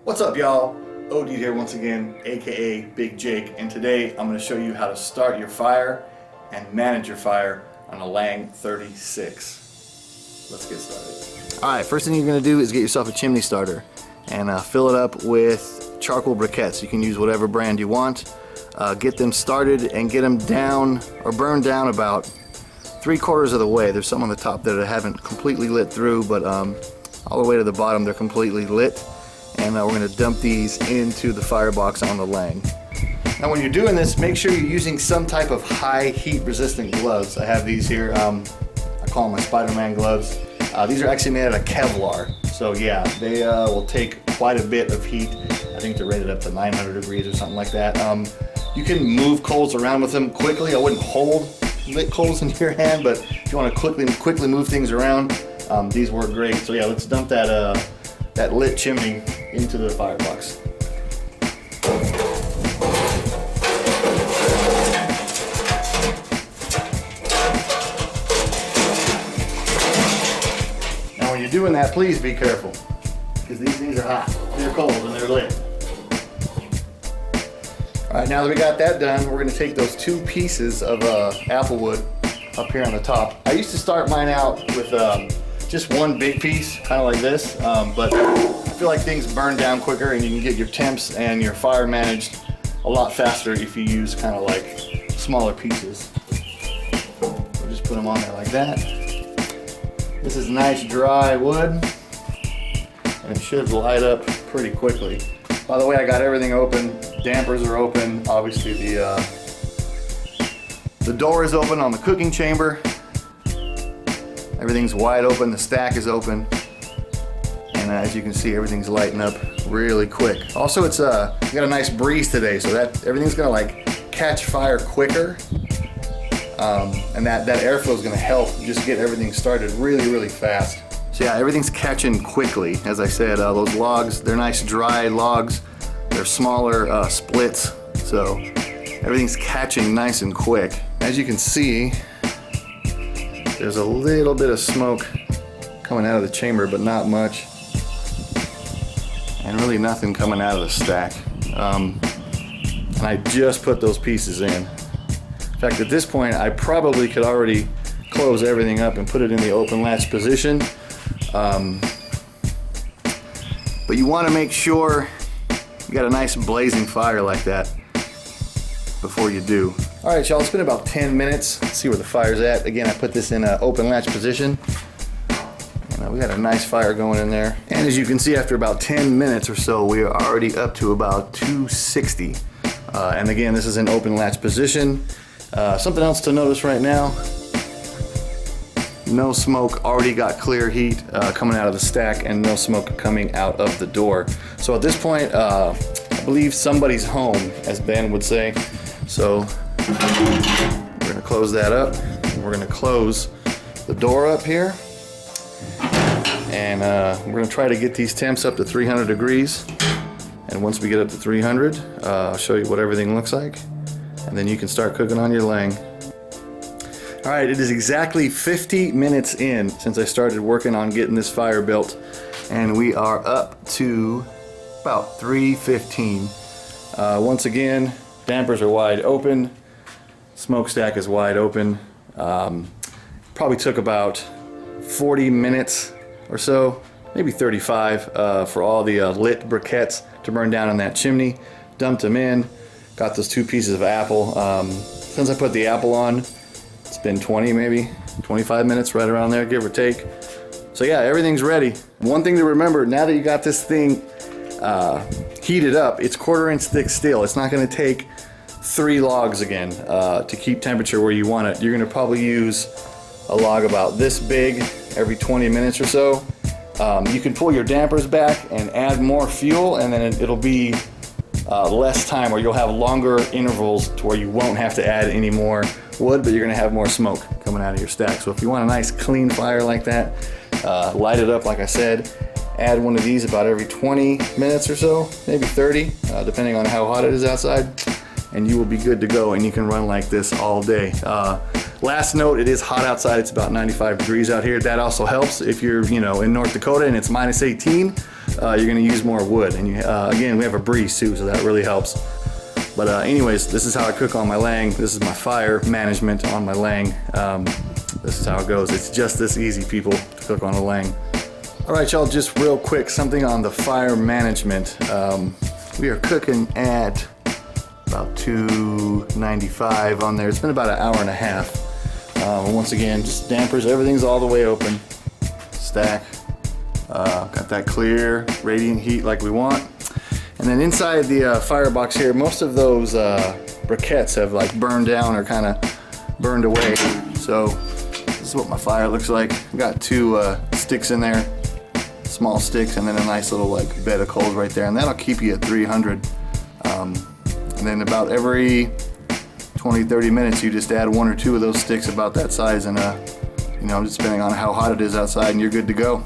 What's up, y'all? OD here once again, aka Big Jake, and today I'm going to show you how to start your fire and manage your fire on a Lang 36. Let's get started. Alright, first thing you're going to do is get yourself a chimney starter and fill it up with charcoal briquettes. You can use whatever brand you want. Get them started and get them down or burned down about 3/4 of the way. There's some on the top that I haven't completely lit through, but all the way to the bottom they're completely lit. And we're going to dump these into the firebox on the Lang. Now when you're doing this, make sure you're using some type of high heat resistant gloves. I have these here, I call them my Spider-Man gloves. These are actually made out of Kevlar. So yeah, they will take quite a bit of heat. I think they're rated up to 900 degrees or something like that. You can move coals around with them quickly. I wouldn't hold lit coals in your hand, but if you want to quickly move things around, these work great. So yeah, let's dump that lit chimney into the firebox. Now when you're doing that, please be careful, because these things are hot. They're cold and they're lit. Alright, now that we got that done, we're going to take those two pieces of apple wood up here on the top. I used to start mine out with just one big piece, kind of like this, but I feel like things burn down quicker and you can get your temps and your fire managed a lot faster if you use kind of like smaller pieces. We'll just put them on there like that. This is nice dry wood and it should light up pretty quickly. By the way, I got everything open. Dampers are open. Obviously the door is open on the cooking chamber. Everything's wide open, the stack is open, and as you can see, everything's lighting up really quick. Also, it's we got a nice breeze today, so that everything's gonna like catch fire quicker, and that airflow is gonna help just get everything started really fast. So yeah, everything's catching quickly. As I said, those logs, they're nice dry logs. They're smaller splits, so everything's catching nice and quick. As you can see, there's a little bit of smoke coming out of the chamber, but not much. And really nothing coming out of the stack. And I just put those pieces in. In fact, at this point, I probably could already close everything up and put it in the open latch position. But you want to make sure you got a nice blazing fire like that before you do. All right, y'all, it's been about 10 minutes. Let's see where the fire's at. Again, I put this in an open latch position. And we got a nice fire going in there. And as you can see, after about 10 minutes or so, we are already up to about 260. And again, this is in open latch position. Something else to notice right now, no smoke, already got clear heat coming out of the stack and no smoke coming out of the door. So at this point, I believe somebody's home, as Ben would say. So we're gonna close that up. We're gonna close the door up here. And we're gonna try to get these temps up to 300 degrees. And once we get up to 300, I'll show you what everything looks like. And then you can start cooking on your Lang. All right, it is exactly 50 minutes in since I started working on getting this fire built. And we are up to about 315. Once again, dampers are wide open. Smokestack is wide open. Probably took about 40 minutes or so, maybe 35, for all the lit briquettes to burn down on that chimney. Dumped them in, got those two pieces of apple. Since I put the apple on, it's been 20, maybe 25 minutes, right around there, give or take. So yeah, everything's ready. One thing to remember, now that you got this thing heated up, it's 1/4 inch thick steel. It's not gonna take 3 logs again to keep temperature where you want it. You're gonna probably use a log about this big every 20 minutes or so. You can pull your dampers back and add more fuel, and then it'll be less time, or you'll have longer intervals to where you won't have to add any more wood, but you're gonna have more smoke coming out of your stack. So if you want a nice clean fire like that, light it up like I said. Add one of these about every 20 minutes or so, maybe 30, depending on how hot it is outside, and you will be good to go, and you can run like this all day. Last note, it is hot outside. It's about 95 degrees out here. That also helps if you're, in North Dakota and it's -18. you're gonna use more wood. And again, we have a breeze too, so that really helps. But anyways, this is how I cook on my Lang. This is my fire management on my Lang. This is how it goes. It's just this easy, people, to cook on a Lang. All right, y'all, just real quick, something on the fire management. We are cooking at about 295 on there. It's been about an hour and a half. Once again, just dampers, everything's all the way open. Stack, got that clear, radiant heat like we want. And then inside the firebox here, most of those briquettes have like burned down or kind of burned away. So this is what my fire looks like. I've got 2 sticks in there, small sticks, and then a nice little like bed of coals right there, and that'll keep you at 300. And then about every 20-30 minutes you just add 1 or 2 of those sticks about that size, and you know, just depending on how hot it is outside, and you're good to go.